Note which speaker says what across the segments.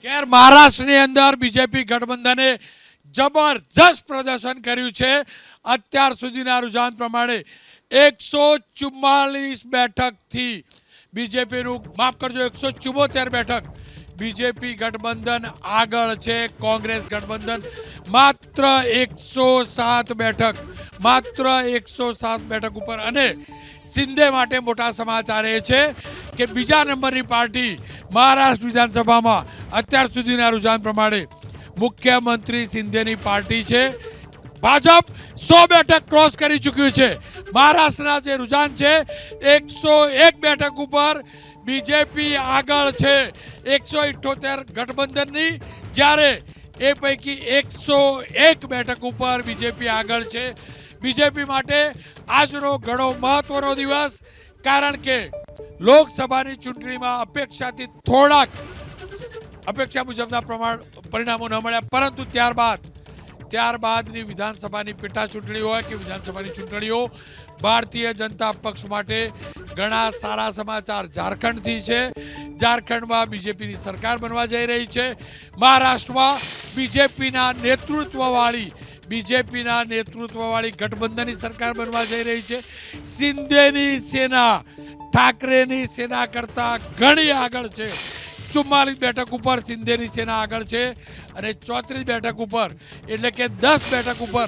Speaker 1: ખેર મહારાષ્ટ્રની અંદર બીજેપી ગઠબંધને જબરજસ્ત પ્રદર્શન કર્યું છે. અત્યાર સુધીના રૂઝાન પ્રમાણે 144 બેઠકથી બીજેપીનું માફ કરજો 174 બેઠક બીજેપી ગઠબંધન આગળ છે. કોંગ્રેસ ગઠબંધન માત્ર 107 બેઠક ઉપર. અને સિંધે માટે મોટા સમાચાર એ છે કે બીજા નંબરની પાર્ટી મહારાષ્ટ્ર વિધાનસભામાં અત્યાર સુધીના રૂઝાન પ્રમાણે મુખ્યમંત્રી સિંધેની પાર્ટી છે. ભાજપ 100 બેઠક ક્રોસ કરી ચૂક્યું છે. મહારાષ્ટ્રના જે રૂઝાન છે 101 બેઠક ઉપર બીજેપી આગળ છે 178 ગઠબંધનની, જ્યારે એ પૈકી 101 બેઠક ઉપર બીજેપી આગળ છે. બીજેપી માટે આજનો ઘણો મહત્વનો દિવસ, કારણ કે લોકસભાની ચૂંટણીમાં અપેક્ષાથી થોડાક અપેક્ષા મુજબના પરિણામો ન મળ્યા, પરંતુ ત્યારબાદની વિધાનસભાની પેટા ચૂંટણી હોય કે વિધાનસભાની ચૂંટણીઓ ભારતીય જનતા પક્ષ માટે ઘણા સારા સમાચાર ઝારખંડથી છે. ઝારખંડમાં બીજેપીની સરકાર બનવા જઈ રહી છે. મહારાષ્ટ્રમાં બીજેપીના નેતૃત્વવાળી ગઠબંધનની સરકાર બનવા જઈ રહી છે. શિંદેની સેના ઠાકરેની સેના કરતા ઘણી આગળ છે. 44 બેઠક ઉપર શિંદેની સેના આગળ છે અને 34 બેઠક ઉપર એટલે કે 10 બેઠક ઉપર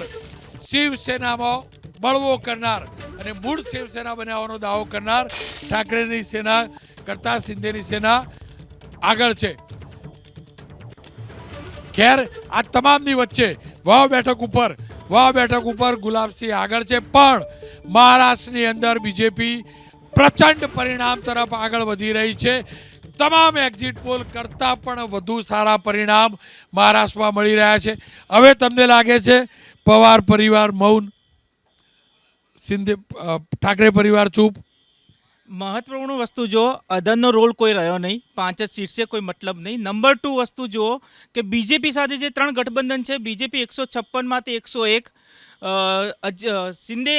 Speaker 1: શિવસેનામાં બળવો કરનાર અને મૂળ શિવસેના બનાવવાનો દાવો કરનાર ઠાકરેની સેના કરતા શિંદેની સેના આગળ છે. ખેર આ તમામની વચ્ચે વાવ બેઠક ઉપર ગુલાબસિંહ આગળ છે, પણ મહારાષ્ટ્રની અંદર બીજેપી પ્રચંડ પરિણામ તરફ આગળ વધી રહી છે. તમામ એક્ઝિટ પોલ કરતાં પણ વધુ સારા પરિણામ મહારાષ્ટ્રમાં મળી રહ્યા છે. હવે તમને લાગે છે પવાર પરિવાર મૌન, ઠાકરે પરિવાર ચૂપ?
Speaker 2: મહત્વપૂર્ણ વસ્તુ જો અદનનો રોલ કોઈ રહ્યો નહીં, 5 જ સીટ છે, કોઈ મતલબ નહીં. નંબર 2 વસ્તુ જુઓ કે બીજેપી સાથે જે 3 ગઠબંધન છે, બીજેપી 156 માંથી 101, શિંદે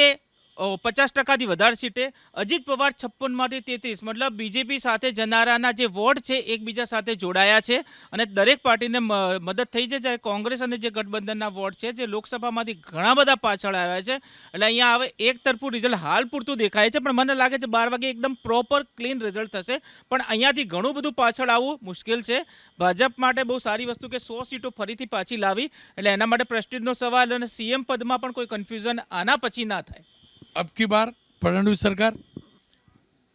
Speaker 2: 50%થી વધારે સીટે, અજીત પવાર 56 માંથી 33, મતલબ બીજેપી સાથે જનારાના જે વોર્ડ છે એકબીજા સાથે જોડાયા છે અને દરેક પાર્ટીને મદદ થઈ છે. જ્યારે કોંગ્રેસ અને જે ગઠબંધનના વોર્ડ છે જે લોકસભામાંથી ઘણા બધા પાછળ આવ્યા છે, એટલે અહીંયા હવે એક તરફું રિઝલ્ટ હાલ પૂરતું દેખાય છે, પણ મને લાગે છે 12 વાગે એકદમ પ્રોપર ક્લીન રિઝલ્ટ થશે. પણ અહીંયાથી ઘણું બધું પાછળ આવવું મુશ્કેલ છે. ભાજપ માટે બહુ સારી વસ્તુ કે 100 સીટો ફરીથી પાછી લાવી, એટલે એના માટે પ્રેસ્ટીજનો સવાલ અને સીએમ પદમાં પણ કોઈ કન્ફ્યુઝન આના પછી ના થાય.
Speaker 1: અબ કી બાર ફડણવીસ સરકાર?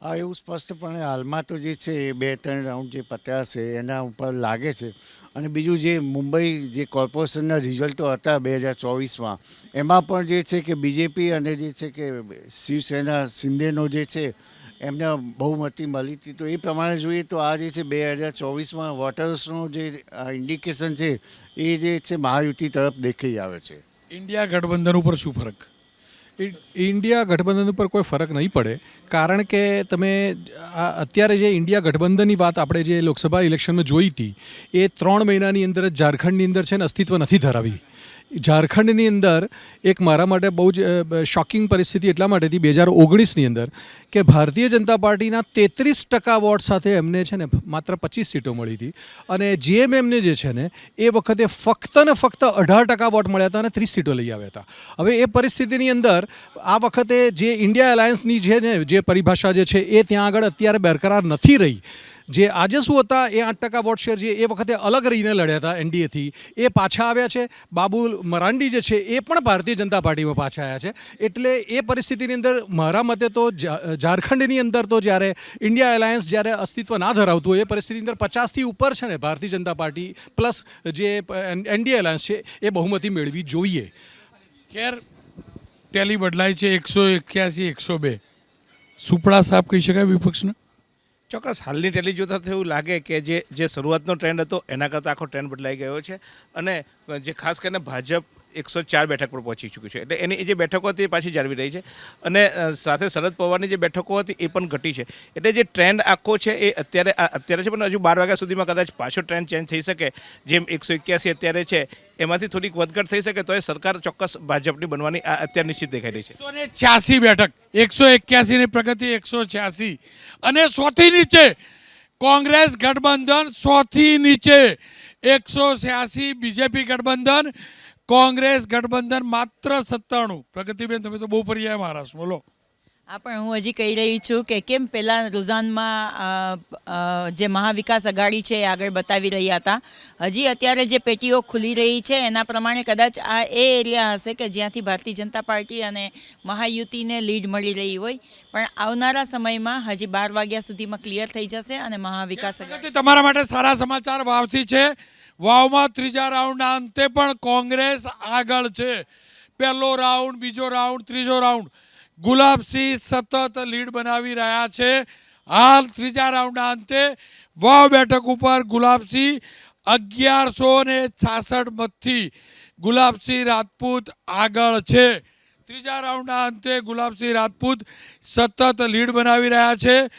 Speaker 3: હા, એવું સ્પષ્ટપણે હાલમાં તો જે છે એ 2-3 રાઉન્ડ જે પત્યા છે એના ઉપર લાગે છે. અને બીજું જે મુંબઈ જે કોર્પોરેશનના રિઝલ્ટો હતા 2024માં, એમાં પણ જે છે કે બીજેપી અને જે છે કે શિવસેના શિંદેનો જે છે એમને બહુમતી મળી હતી. તો એ પ્રમાણે જોઈએ તો આ જે છે 2024માં વોટર્સનો જે ઇન્ડિકેશન છે એ જે છે મહાયુતિ તરફ દેખાઈ આવે છે.
Speaker 1: ઇન્ડિયા ગઠબંધન ઉપર શું ફરક?
Speaker 4: ઇન્ડિયા ગઠબંધન ઉપર કોઈ ફરક નહીં પડે, કારણ કે તમે અત્યારે જે ઇન્ડિયા ગઠબંધનની વાત આપણે જે લોકસભા ઇલેક્શનમાં જોઈ હતી એ 3 મહિનાની અંદર જ ઝારખંડની અંદર છે ને અસ્તિત્વ નથી ધરાવી. ઝારખંડની અંદર એક મારા માટે બહુ જ શોકિંગ પરિસ્થિતિ એટલા માટે હતી 2019ની અંદર કે ભારતીય જનતા પાર્ટીના 33% વોટ સાથે એમને છે ને માત્ર 25 સીટો મળી હતી અને જેએમએમને જે છે ને એ વખતે ફક્ત ને ફક્ત 18% વોટ મળ્યા હતા અને 30 સીટો લઈ આવ્યા હતા. હવે એ પરિસ્થિતિની અંદર આ વખતે જે ઇન્ડિયા એલાયન્સની છે ને જે પરિભાષા જે છે એ ત્યાં આગળ અત્યારે બરકરાર નથી રહી. જે આજે શું હતા એ 8% વોટ શેર છે એ વખતે અલગ રહીને લડ્યા હતા એનડીએથી, એ પાછા આવ્યા છે. બાબુ મરાંડી જે છે એ પણ ભારતીય જનતા પાર્ટીમાં પાછા આવ્યા છે. એટલે એ પરિસ્થિતિની અંદર મારા મતે તો ઝારખંડની અંદર તો જ્યારે ઇન્ડિયા એલાયન્સ જ્યારે અસ્તિત્વ ના ધરાવતું હોય એ પરિસ્થિતિની અંદર 50થી ઉપર છે ને ભારતીય જનતા પાર્ટી પ્લસ જે એનડીએ એલાયન્સ છે એ બહુમતી મેળવી જોઈએ.
Speaker 1: ખેર ટેલી બદલાય છે 181, 102. સુપડા સાહેબ કહી શકાય વિપક્ષને?
Speaker 5: ચોક્કસ હાલની ટેલી જોતા તો એવું લાગે કે જે શરૂઆતનો ટ્રેન્ડ હતો એના કરતાં આખો ટ્રેન્ડ બદલાઈ ગયો છે. અને જે ખાસ કરીને ભાજપ 104 બેઠક પર પહોંચી ચૂક્યું છે, એટલે એની જે બેઠકો હતી એ પાછી જાળવી રહી છે. અને સાથે શરદ પવારની જે બેઠકો હતી એ પણ ઘટી છે. એટલે જે ટ્રેન્ડ આખો છે એ અત્યારે છે, પણ હજુ 12 વાગ્યા સુધીમાં કદાચ પાછો ટ્રેન્ડ ચેન્જ થઈ શકે. જેમ 181 અત્યારે છે એમાંથી થોડીક વધઘટ થઈ શકે તો એ સરકાર ચોક્કસ ભાજપની બનવાની અત્યારે નિશ્ચિત દેખાઈ રહી છે.
Speaker 1: 186 બેઠક, 181 ની પ્રગતિ 186 અને 100થી નીચે કોંગ્રેસ ગઠબંધન 100થી નીચે, 186 બીજેપી ગઠબંધન, કોંગ્રેસ ગઠબંધન માત્ર 97. પ્રગતિબેન, તમે તો બહુ પર્યાય મહારાષ્ટ્ર, બોલો.
Speaker 6: આ પણ હું હજી કહી રહી છું કે કેમ પહેલાં રુઝાનમાં જે મહાવિકાસ આઘાડી છે એ આગળ બતાવી રહ્યા હતા, હજી અત્યારે જે પેટીઓ ખુલી રહી છે એના પ્રમાણે કદાચ આ એ એરિયા હશે કે જ્યાંથી ભારતીય જનતા પાર્ટી અને મહાયુતિને લીડ મળી રહી હોય, પણ આવનારા સમયમાં હજી 12 વાગ્યા સુધીમાં ક્લિયર થઈ જશે અને મહાવિકાસ આઘાડી.
Speaker 1: પ્રગતિ, તમારા માટે સારા સમાચાર વાવથી છે. વાવમાં ત્રીજા રાઉન્ડના અંતે પણ કોંગ્રેસ આગળ છે. પહેલો રાઉન્ડ, બીજો રાઉન્ડ, ત્રીજો રાઉન્ડ, ગુલાબસિંહ સતત લીડ બનાવી રહ્યા છે. હાલ ત્રીજા રાઉન્ડના અંતે વાવ બેઠક ઉપર ગુલાબસિંહ 1166 મતથી ગુલાબસિંહ રાજપૂત આગળ છે. ત્રીજા રાઉન્ડના અંતે ગુલાબસિંહ રાજપૂત સતત લીડ બનાવી રહ્યા છે.